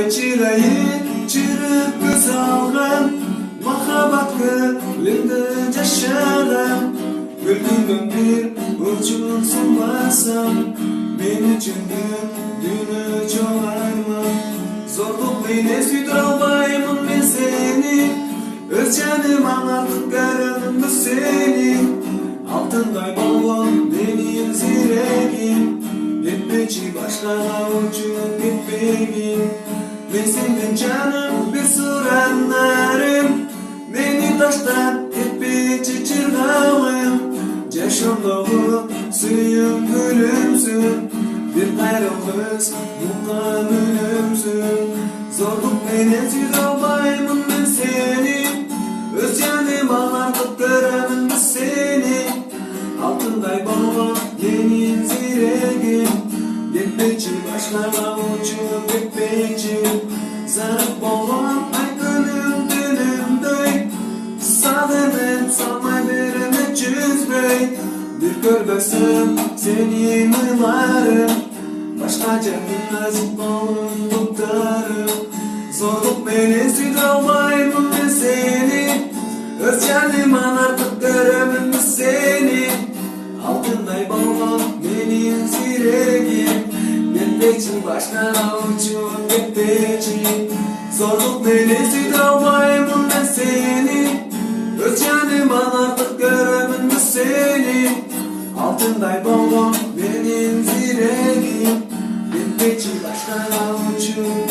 çileyi çırıp göz algın, mahabat gülümde yaşarım. Güldüğüm bir ucun sunmasam, men üçün dünü çoğarma. Zorluk beni süydüralmayımın men seni, öz canım anlatıp garım bu seni. Altınday bolğan benim ziregim, gitmeci başkaga uçup gitmegin. Men senden canım bir soranlarım, meni taştan gitmeci çırgağım. Yaşamdağı suyum gülümsün, bir gayrımız mutlak ölümsün. Zorluk beni süydüralmayımın men seni, öz canım anlatıp garım bu seni. Altınday bolğan benim ziregim, gitmeci başkaga uçup gitmeci. Zarıp bolğan aykınım dünümdöy, sadımın salmay birimi cüzböy. Bir görgösüm senin ıylarım, başkaca bir nazik bolun doktarım. Zorluk beni süydüralmayımın men seni, öz canım anartıp görümün seni. Altınday bolğan benim ziregim, gitmeci başkaga uçup gitmeci. Zorluk beni süydüralmayımın men seni, öz canım anartıp görümün seni. Altınday bolğan benim ziregim, gitmeci başkaga uçup